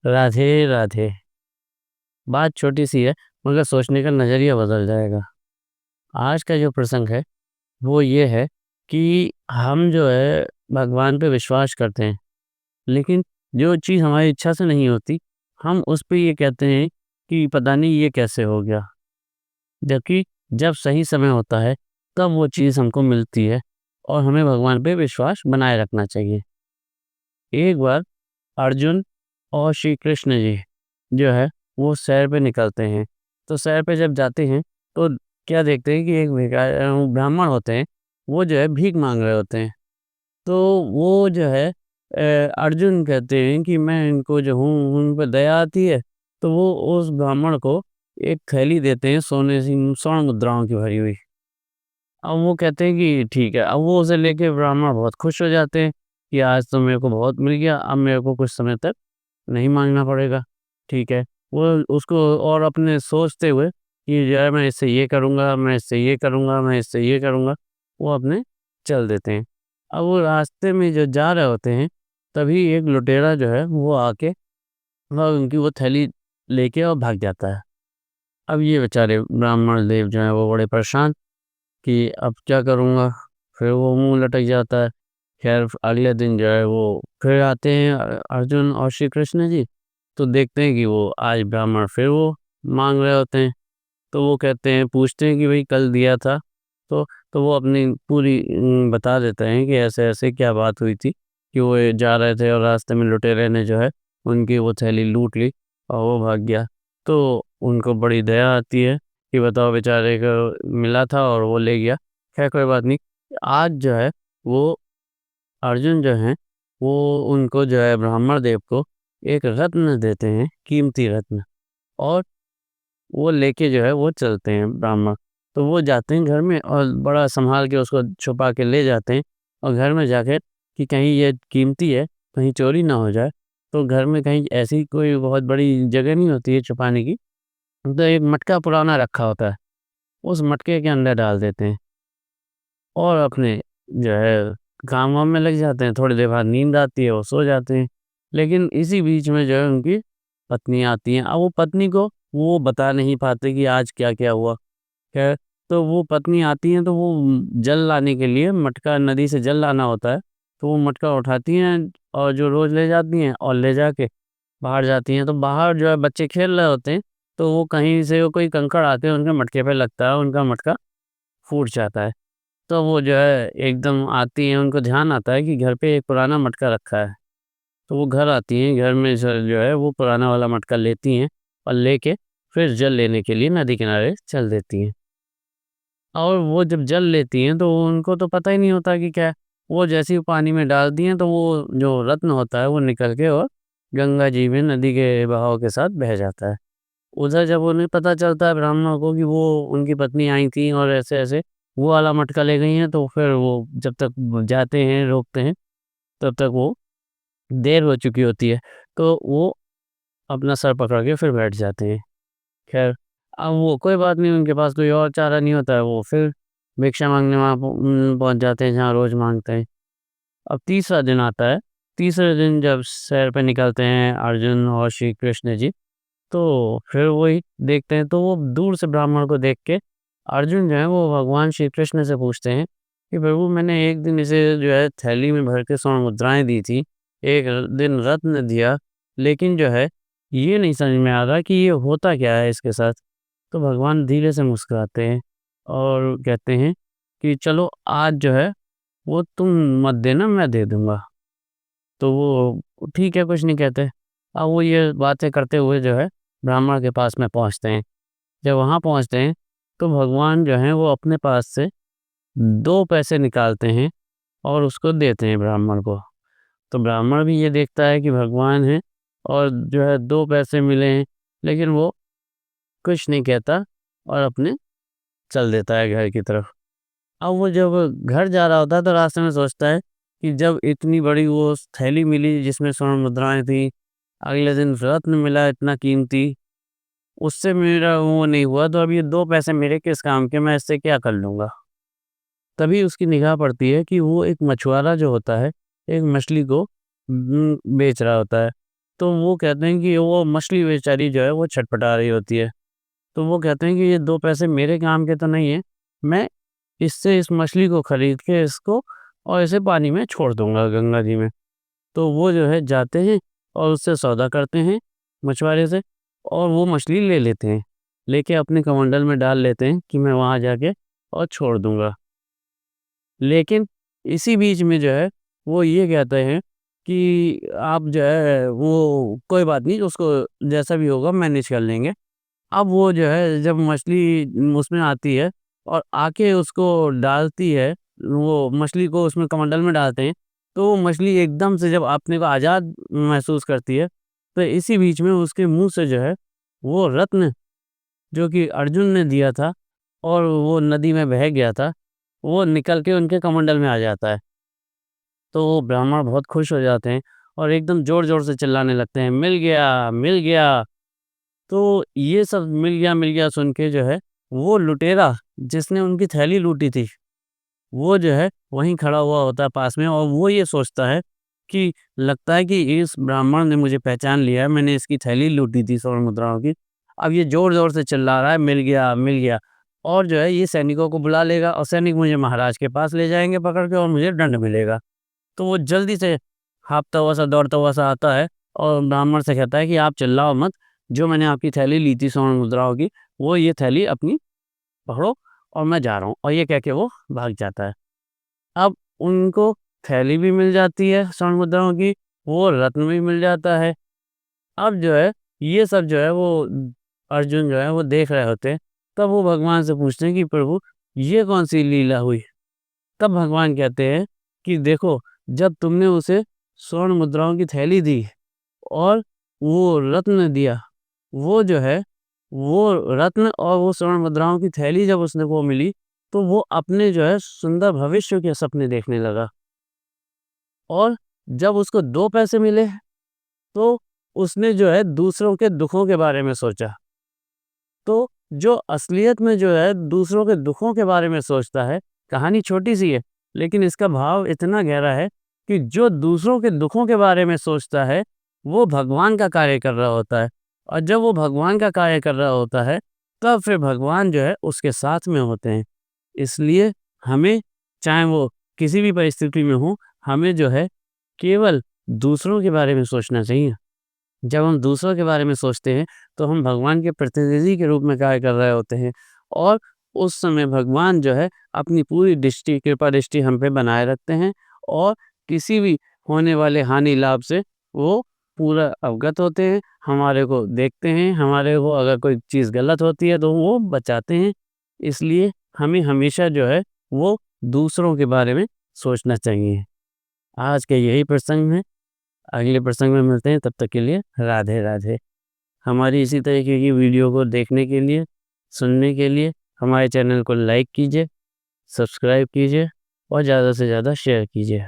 राधे राधे। बात छोटी सी है मगर सोचने का नज़रिया बदल जाएगा। आज का जो प्रसंग है वो ये है कि हम जो है भगवान पे विश्वास करते हैं, लेकिन जो चीज़ हमारी इच्छा से नहीं होती, हम उस पे ये कहते हैं कि पता नहीं ये कैसे हो गया। जबकि जब सही समय होता है तब वो चीज़ हमको मिलती है और हमें भगवान पे विश्वास बनाए रखना चाहिए। एक बार अर्जुन और श्री कृष्ण जी जो है वो सैर पे निकलते हैं। तो सैर पे जब जाते हैं तो क्या देखते हैं कि एक ब्राह्मण होते हैं, वो जो है भीख मांग रहे होते हैं। तो वो जो है अर्जुन कहते हैं कि मैं इनको जो हूँ उन पर दया आती है। तो वो उस ब्राह्मण को एक थैली देते हैं सोने सी स्वर्ण मुद्राओं की भरी हुई। अब वो कहते हैं कि ठीक है। अब वो उसे लेके ब्राह्मण बहुत खुश हो जाते हैं कि आज तो मेरे को बहुत मिल गया, अब मेरे को कुछ समय तक नहीं माँगना पड़ेगा, ठीक है। वो उसको और अपने सोचते हुए कि जो है मैं इससे ये करूँगा, मैं इससे ये करूँगा, मैं इससे ये करूँगा, वो अपने चल देते हैं। अब वो रास्ते में जो जा रहे होते हैं, तभी एक लुटेरा जो है वो आके वह उनकी वो थैली लेके और भाग जाता है। अब ये बेचारे ब्राह्मण देव जो हैं वो बड़े परेशान कि अब क्या करूँगा? फिर वो मुँह लटक जाता है। ख़ैर अगले दिन जो है वो फिर आते हैं अर्जुन और श्री कृष्ण जी, तो देखते हैं कि वो आज ब्राह्मण फिर वो माँग रहे होते हैं। तो वो कहते हैं पूछते हैं कि भई कल दिया था? तो तो वो अपनी पूरी बता देते हैं कि ऐसे-ऐसे क्या बात हुई थी कि वो ये जा रहे थे और रास्ते में लुटेरे ने जो है उनकी वो थैली लूट ली और वो भाग गया। तो उनको बड़ी दया आती है कि बताओ बेचारे को मिला था और वो ले गया। ख़ैर कोई बात नहीं। आज जो है वो अर्जुन जो हैं वो उनको जो है ब्राह्मण देव को एक रत्न देते हैं, कीमती रत्न। और वो लेके जो है वो चलते हैं ब्राह्मण। तो वो जाते हैं घर में और बड़ा सँभाल के उसको छुपा के ले जाते हैं और घर में जाकर कि कहीं ये कीमती है, कहीं चोरी ना हो जाए। तो घर में कहीं ऐसी कोई बहुत बड़ी जगह नहीं होती है छुपाने की, तो एक मटका पुराना रखा होता है, उस मटके के अंदर डाल देते हैं और अपने जो है काम-वाम में लग जाते हैं। थोड़ी देर बाद नींद आती है, वो सो जाते हैं। लेकिन इसी बीच में जो है उनकी पत्नी आती हैं। अब वो पत्नी को वो बता नहीं पाते कि आज क्या-क्या हुआ। खैर, तो वो पत्नी आती हैं तो वो जल लाने के लिए मटका नदी से जल लाना होता है, तो वो मटका उठाती हैं और जो रोज़ ले जाती हैं और ले जाके बाहर जाती हैं। तो बाहर जो है बच्चे खेल रहे होते हैं, तो वो कहीं से वो कोई कंकड़ आके उनके मटके पे लगता है, उनका मटका फूट जाता है। तो वो जो है एकदम आती हैं, उनको ध्यान आता है कि घर पे एक पुराना मटका रखा है। तो वो घर आती हैं, घर में जो है वो पुराना वाला मटका लेती हैं और लेके फिर जल लेने के लिए नदी किनारे चल देती हैं। और वो जब जल लेती हैं तो उनको तो पता ही नहीं होता कि क्या है। वो जैसे ही पानी में डाल दिए तो वो जो रत्न होता है वो निकल के और गंगा जी में नदी के बहाव के साथ बह जाता है। उधर जब उन्हें पता चलता है ब्राह्मणों को कि वो उनकी पत्नी आई थी और ऐसे-ऐसे वो वाला मटका ले गई हैं, तो फिर वो जब तक जाते हैं, रोकते हैं, तब तक वो देर हो चुकी होती है। तो वो अपना सर पकड़ के फिर बैठ जाते हैं। ख़ैर, अब वो कोई बात नहीं, उनके पास कोई और चारा नहीं होता है, वो फिर भिक्षा माँगने वहाँ पहुँच जाते हैं जहाँ रोज़ माँगते हैं। अब तीसरा दिन आता है, तीसरे दिन जब सैर पे निकलते हैं अर्जुन और श्री कृष्ण जी, तो फिर वही देखते हैं, तो वो दूर से ब्राह्मण को देख के अर्जुन जो है वो भगवान श्री कृष्ण से पूछते हैं कि प्रभु मैंने एक दिन इसे जो है थैली में भर के स्वर्ण मुद्राएँ दी थी, एक दिन रत्न दिया, लेकिन जो है ये नहीं समझ में आ रहा कि ये होता क्या है इसके साथ? तो भगवान धीरे से मुस्कुराते हैं और कहते हैं कि चलो आज जो है वो तुम मत देना, मैं दे दूँगा। तो वो ठीक है, कुछ नहीं कहते। अब वो ये बातें करते हुए जो है ब्राह्मण के पास में पहुँचते हैं। जब वहाँ पहुँचते हैं तो भगवान जो हैं वो अपने पास से 2 पैसे निकालते हैं और उसको देते हैं ब्राह्मण को। तो ब्राह्मण भी ये देखता है कि भगवान हैं और जो है 2 पैसे मिले हैं, लेकिन वो कुछ नहीं कहता और अपने चल देता है घर की तरफ। अब वो जब घर जा रहा होता है तो रास्ते में सोचता है कि जब इतनी बड़ी वो थैली मिली जिसमें स्वर्ण मुद्राएँ थी, अगले दिन रत्न मिला इतना कीमती, उससे मेरा वो नहीं हुआ, तो अब ये 2 पैसे मेरे किस काम के, मैं इससे क्या कर लूँगा? तभी उसकी निगाह पड़ती है कि वो एक मछुआरा जो होता है, एक मछली को बेच रहा होता है। तो वो कहते हैं कि वो मछली बेचारी जो है वो छटपटा रही होती है। तो वो कहते हैं कि ये 2 पैसे मेरे काम के तो नहीं है, मैं इससे इस मछली को खरीद के इसको और इसे पानी में छोड़ दूँगा गंगा जी में। तो वो जो है जाते हैं और उससे सौदा करते हैं मछुआरे से और वो मछली ले लेते हैं। लेके अपने कमंडल में डाल लेते हैं कि मैं वहाँ जाके और छोड़ दूँगा। लेकिन इसी बीच में जो है वो ये कहते हैं कि आप जो है वो कोई बात नहीं, उसको जैसा भी होगा मैनेज कर लेंगे। अब वो जो है जब मछली उसमें आती है और आके उसको डालती है, वो मछली को उसमें कमंडल में डालते हैं, तो वो मछली एकदम से जब अपने को आज़ाद महसूस करती है, तो इसी बीच में उसके मुँह से जो है वो रत्न जो कि अर्जुन ने दिया था और वो नदी में बह गया था, वो निकल के उनके कमंडल में आ जाता है। तो वो ब्राह्मण बहुत खुश हो जाते हैं और एकदम ज़ोर-ज़ोर से चिल्लाने लगते हैं, "मिल गया, मिल गया।" तो ये सब मिल गया सुन के जो है, वो लुटेरा जिसने उनकी थैली लूटी थी, वो जो है वहीं खड़ा हुआ होता है पास में और वो ये सोचता है कि लगता है कि इस ब्राह्मण ने मुझे पहचान लिया है, मैंने इसकी थैली लूटी थी स्वर्ण मुद्राओं की। अब ये ज़ोर-ज़ोर से चिल्ला रहा है, "मिल गया, मिल गया।" और जो है ये सैनिकों को बुला लेगा और सैनिक मुझे महाराज के पास ले जाएँगे पकड़ के और मुझे दंड मिलेगा। तो वो जल्दी से हाँफता हुआ सा, दौड़ता हुआ सा आता है और ब्राह्मण से कहता है कि आप चिल्लाओ मत, जो मैंने आपकी थैली ली थी स्वर्ण मुद्राओं की, वो ये थैली अपनी पकड़ो और मैं जा रहा हूँ। और ये कह के वो भाग जाता है। अब उनको थैली भी मिल जाती है स्वर्ण मुद्राओं की, वो रत्न भी मिल जाता है। अब जो है ये सब जो है वो अर्जुन जो है वो देख रहे होते हैं। तब वो भगवान से पूछते हैं कि प्रभु ये कौन-सी लीला हुई? तब भगवान कहते हैं कि देखो, जब तुमने उसे स्वर्ण मुद्राओं की थैली दी और वो रत्न दिया, वो जो है, वो रत्न और वो स्वर्ण मुद्राओं की थैली जब उसने को मिली, तो वो अपने जो है सुंदर भविष्य के सपने देखने लगा। और जब उसको 2 पैसे मिले, तो उसने जो है दूसरों के दुखों के बारे में सोचा। तो जो असलियत में जो है दूसरों के दुखों के बारे में सोचता है, कहानी छोटी-सी है, लेकिन इसका भाव इतना गहरा है कि जो दूसरों के दुखों के बारे में सोचता है, वो भगवान का कार्य कर रहा होता है और जब वो भगवान का कार्य कर रहा होता है, तब फिर भगवान जो है उसके साथ में होते हैं। इसलिए हमें, चाहे वो किसी भी परिस्थिति में हो, हमें जो है केवल दूसरों के बारे में सोचना चाहिए। जब हम दूसरों के बारे में सोचते हैं, तो हम भगवान के प्रतिनिधि के रूप में कार्य कर रहे होते हैं और उस समय भगवान जो है अपनी पूरी दृष्टि, कृपा दृष्टि हम पे बनाए रखते हैं और किसी भी होने वाले हानि लाभ से वो पूरा अवगत होते हैं, हमारे को देखते हैं, हमारे को अगर कोई चीज़ गलत होती है तो वो बचाते हैं। इसलिए हमें हमेशा जो है वो दूसरों के बारे में सोचना चाहिए। आज का यही प्रसंग है। अगले प्रसंग में मिलते हैं, तब तक के लिए राधे राधे। हमारी इसी तरीके की वीडियो को देखने के लिए, सुनने के लिए हमारे चैनल को लाइक कीजिए, सब्सक्राइब कीजिए और ज़्यादा से ज़्यादा शेयर कीजिए।